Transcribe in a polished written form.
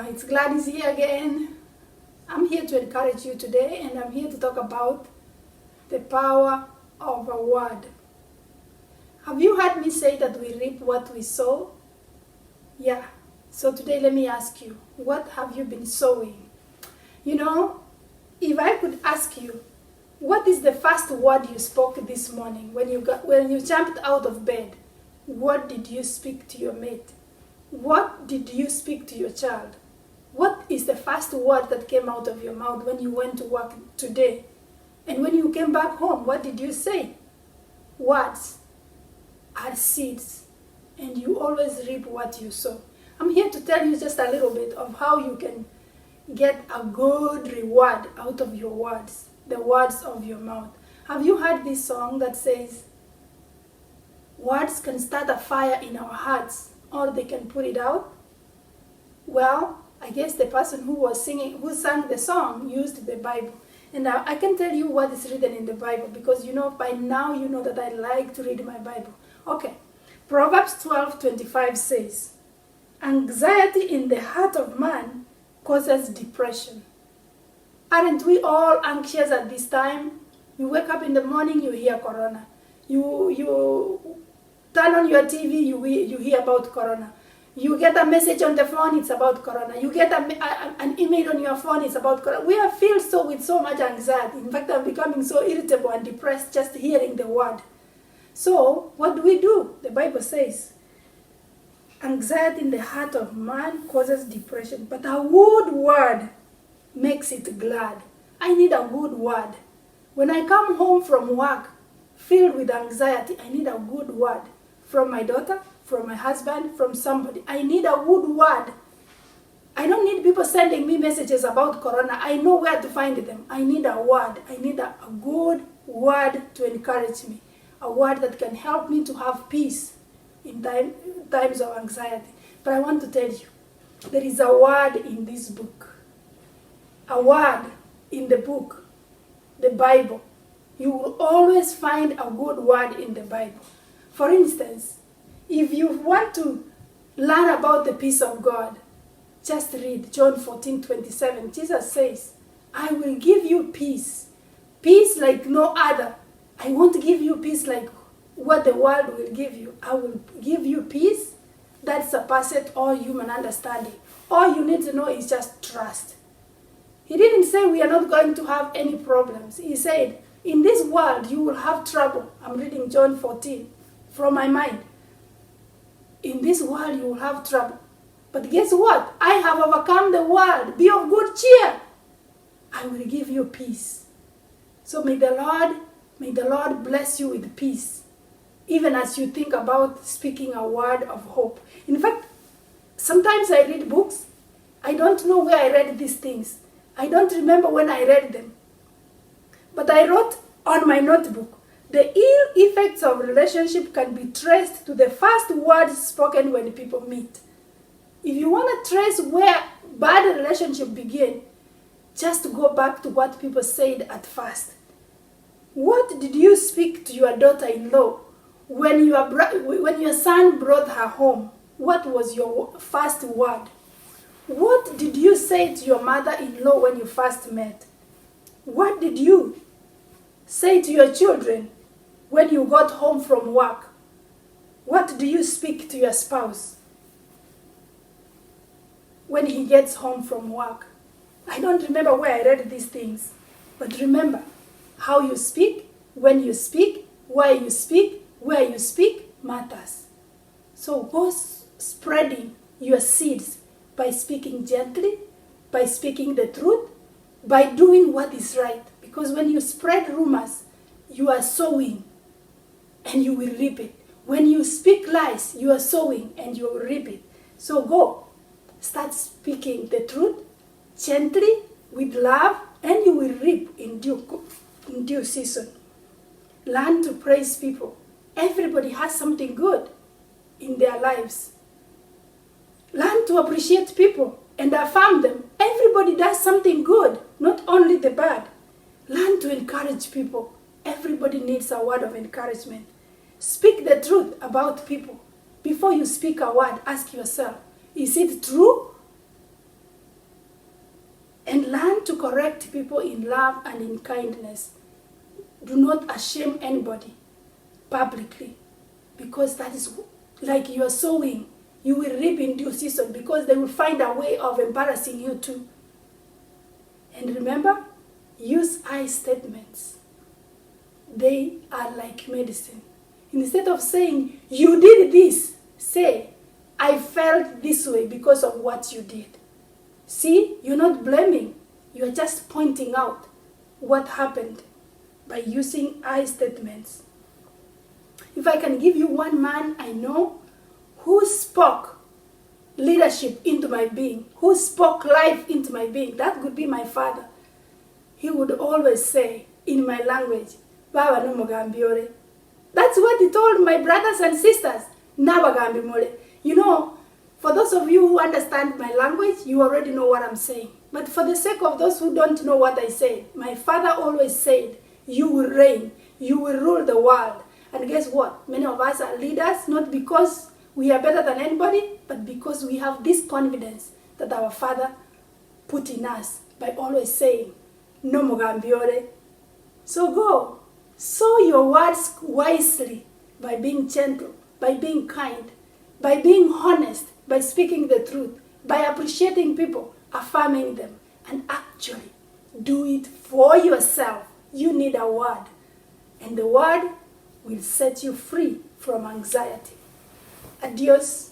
It's Gladys here again. I'm here to encourage you today, and I'm here to talk about the power of a word. Have you heard me say that we reap what we sow? Yeah. So today let me ask you, what have you been sowing? You know, if I could ask you, what is the first word you spoke this morning when you jumped out of bed? What did you speak to your mate? What did you speak to your child? What is the first word that came out of your mouth when you went to work today? And when you came back home, what did you say? Words are seeds, and you always reap what you sow. I'm here to tell you just a little bit of how you can get a good reward out of your words, the words of your mouth. Have you heard this song that says, words can start a fire in our hearts, or they can put it out? Well, I guess the person who sang the song used the Bible. And I can tell you what is written in the Bible, because by now you know that I like to read my Bible. Okay, Proverbs 12:25 says, anxiety in the heart of man causes depression. Aren't we all anxious at this time? You wake up in the morning, you hear corona. You turn on your TV, you hear about corona. You get a message on the phone, it's about corona. You get an email on your phone, it's about corona. We are filled with so much anxiety. In fact, I'm becoming so irritable and depressed just hearing the word. So, what do? The Bible says, anxiety in the heart of man causes depression, but a good word makes it glad. I need a good word. When I come home from work filled with anxiety, I need a good word. From my daughter, from my husband, from somebody. I need a good word. I don't need people sending me messages about corona. I know where to find them. I need a word. I need a good word to encourage me. A word that can help me to have peace in times of anxiety. But I want to tell you, there is a word in this book. A word in the book, the Bible. You will always find a good word in the Bible. For instance, if you want to learn about the peace of God, just read John 14:27. Jesus says, I will give you peace. Peace like no other. I won't give you peace like what the world will give you. I will give you peace that surpasses all human understanding. All you need to know is just trust. He didn't say we are not going to have any problems. He said, in this world you will have trouble. I'm reading John 14 from my mind. In this world you will have trouble. But guess what? I have overcome the world. Be of good cheer. I will give you peace. So may the Lord bless you with peace, even as you think about speaking a word of hope. In fact, sometimes I read books. I don't know where I read these things. I don't remember when I read them. But I wrote on my notebook, the ill effects of relationship can be traced to the first words spoken when people meet. If you want to trace where bad relationship begin, just go back to what people said at first. What did you speak to your daughter-in-law when your son brought her home? What was your first word? What did you say to your mother-in-law when you first met? What did you say to your children when you got home from work? What do you speak to your spouse when he gets home from work? I don't remember where I read these things, but remember, how you speak, when you speak, why you speak, where you speak matters. So go spreading your seeds by speaking gently, by speaking the truth, by doing what is right. Because when you spread rumors, you are sowing and you will reap it. When you speak lies, you are sowing and you will reap it. So go, start speaking the truth gently, with love, and you will reap in due season. Learn to praise people. Everybody has something good in their lives. Learn to appreciate people and affirm them. Everybody does something good, not only the bad. Learn to encourage people. Everybody needs a word of encouragement. Speak the truth about people. Before you speak a word, ask yourself, is it true? Learn to correct people in love and in kindness. Do not shame anybody publicly, because that is like you are sowing. You will reap in due season, because they will find a way of embarrassing you too. And remember, use I statements. They are like medicine. Instead of saying, you did this, say, I felt this way because of what you did. See, you're not blaming. You're just pointing out what happened by using I statements. If I can give you one man I know who spoke leadership into my being, who spoke life into my being, that would be my father. He would always say in my language, Baba no mugambiore. That's what he told my brothers and sisters. Nabagambi mole. You know, for those of you who understand my language, you already know what I'm saying. But for the sake of those who don't know what I said, my father always said, you will reign, you will rule the world. And guess what? Many of us are leaders, not because we are better than anybody, but because we have this confidence that our father put in us by always saying, no mugambiore. So go, sow your words wisely by being gentle, by being kind, by being honest, by speaking the truth, by appreciating people, affirming them, and actually do it for yourself. You need a word, and the word will set you free from anxiety. Adios.